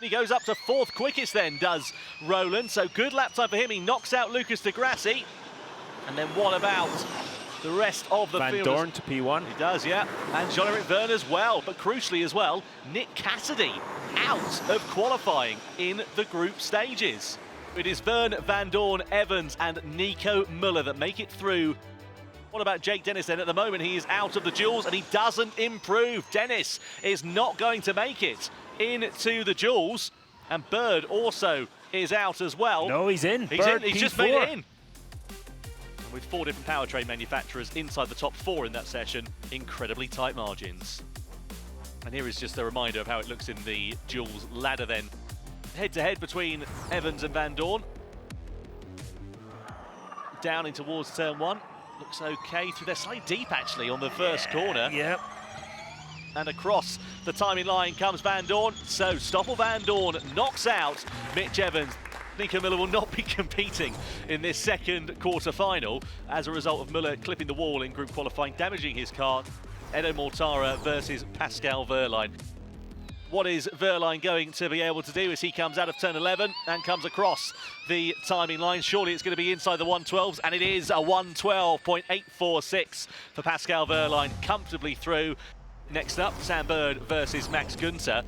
He goes up to 4th quickest then, does Roland. So good lap time for him. He knocks out Lucas de Grassi. And then what about the rest of the Van field? Dorn to P1. He does, yeah. And Jean-Eric Verne as well. But crucially as well, Nick Cassidy out of qualifying in the group stages. It is Verne, Van Dorn, Evans and Nico Müller that make it through. What about Jake Dennis then? At the moment, he is out of the duels and he doesn't improve. Dennis is not going to make it into the duels. And Bird also is out as well. No, he's in. He's Bird, in. He's P4. just made it in. With 4 different powertrain manufacturers inside the top 4 in that session, incredibly tight margins. And here is just a reminder of how it looks in the duels ladder then. Head-to-head between Evans and Van Dorn. Down in towards turn 1. Looks okay through there, slightly deep actually on the first corner. Yep. And across the timing line comes Van Dorn. So Stoffel Van Dorn knocks out Mitch Evans. Nico Müller will not be competing in this second quarter final as a result of Müller clipping the wall in group qualifying, damaging his car. Edo Mortara versus Pascal Wehrlein. What is Wehrlein going to be able to do as he comes out of turn 11 and comes across the timing line? Surely it's going to be inside the 112s, and it is a 112.846 for Pascal Wehrlein, comfortably through. Next up, Sam Bird versus Max Günther.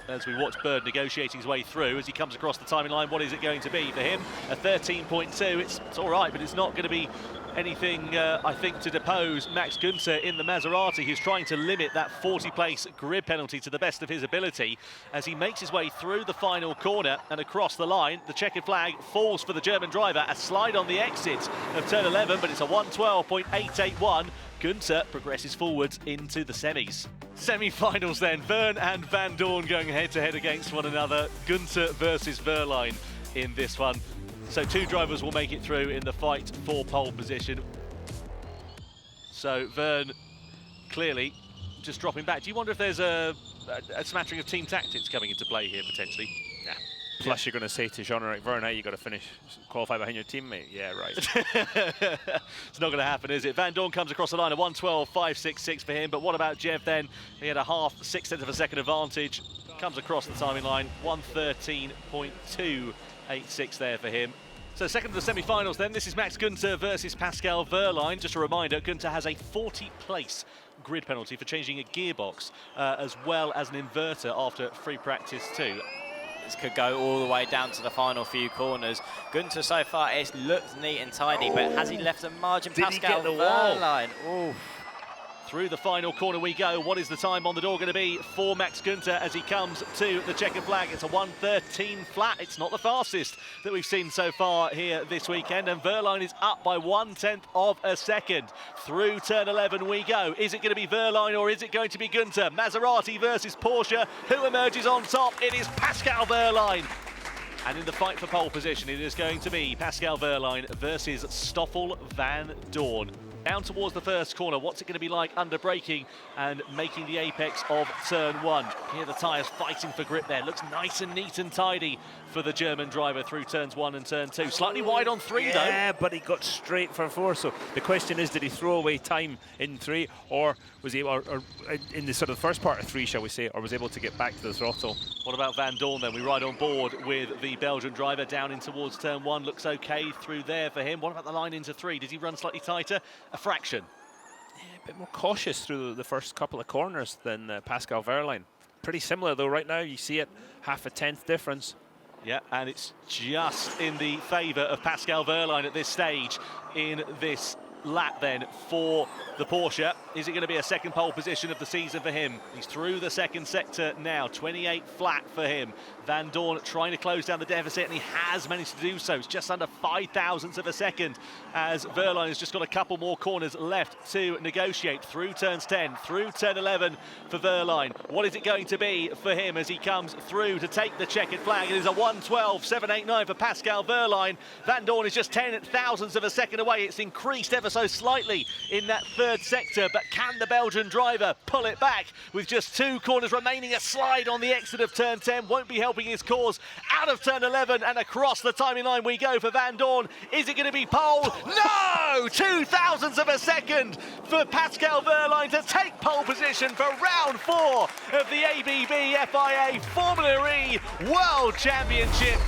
As we watch Bird negotiating his way through as he comes across the timing line, what is it going to be for him? A 13.2, it's all right, but it's not going to be anything, I think, to depose Max Günther in the Maserati, who's trying to limit that 40-place grid penalty to the best of his ability as he makes his way through the final corner and across the line. The checkered flag falls for the German driver, a slide on the exit of turn 11, but it's a 112.881. Günther progresses forwards into the semis. Semi-finals then, Verne and Van Dorn going head-to-head against one another. Günther versus Wehrlein in this one. So 2 drivers will make it through in the fight for pole position. So Verne clearly just dropping back. Do you wonder if there's a smattering of team tactics coming into play here potentially? Yeah. Plus you're going to say to Jean-Eric Verne, hey, you've got to qualify behind your teammate. Yeah, right. It's not going to happen, is it? Van Dorn comes across the line, a 112.566 for him. But what about Jev then? He had a half, 6/10 of a second advantage. Comes across the timing line, 113.286 there for him. So second of the semi-finals then, this is Max Günther versus Pascal Wehrlein. Just a reminder, Günther has a 40-place grid penalty for changing a gearbox, as well as an inverter after free practice too. This could go all the way down to the final few corners. Günther so far, it's looked neat and tidy, but has he left a margin? Did Pascal he get the wall? Wehrlein. Ooh. Through the final corner we go. What is the time on the door going to be for Max Günther as he comes to the checkered flag? It's a 113 flat. It's not the fastest that we've seen so far here this weekend. And Wehrlein is up by 1/10 of a second. Through turn 11 we go. Is it going to be Wehrlein or is it going to be Günther? Maserati versus Porsche. Who emerges on top? It is Pascal Wehrlein. And in the fight for pole position, it is going to be Pascal Wehrlein versus Stoffel Van Dorn. Down towards the first corner, what's it going to be like under braking and making the apex of turn 1? Here the tyres fighting for grip there. Looks nice and neat and tidy for the German driver through turns 1 and turn 2. Slightly wide on 3 though. Yeah, but he got straight for 4. So the question is, did he throw away time in 3, or was he, or in the sort of first part of 3, shall we say, or was able to get back to the throttle? What about Van Dorn then? We ride on board with the Belgian driver down in towards turn 1. Looks okay through there for him. What about the line into 3? Did he run slightly tighter? A fraction. Yeah, a bit more cautious through the first couple of corners than Pascal Wehrlein. Pretty similar though right now. You see it, half a tenth difference. Yeah, and it's just in the favour of Pascal Wehrlein at this stage in this lap then for the Porsche. Is it going to be a second pole position of the season for him? He's through the second sector now, 28 flat for him. Van Dorn trying to close down the deficit, and he has managed to do so. It's just under 0.005 of a second as Wehrlein has just got a couple more corners left to negotiate through turns 10, through turn 11 for Wehrlein. What is it going to be for him as he comes through to take the checkered flag? It is a 112.789 for Pascal Wehrlein. Van Dorn is just 0.10 of a second away. It's increased ever ever so slightly in that third sector, but can the Belgian driver pull it back with just 2 corners remaining? A slide on the exit of turn 10 won't be helping his cause. Out of turn 11 and across the timing line we go for Van Dorn. Is it going to be pole? No! 2,000ths of a second for Pascal Wehrlein to take pole position for round 4 of the ABB FIA Formula E World Championship.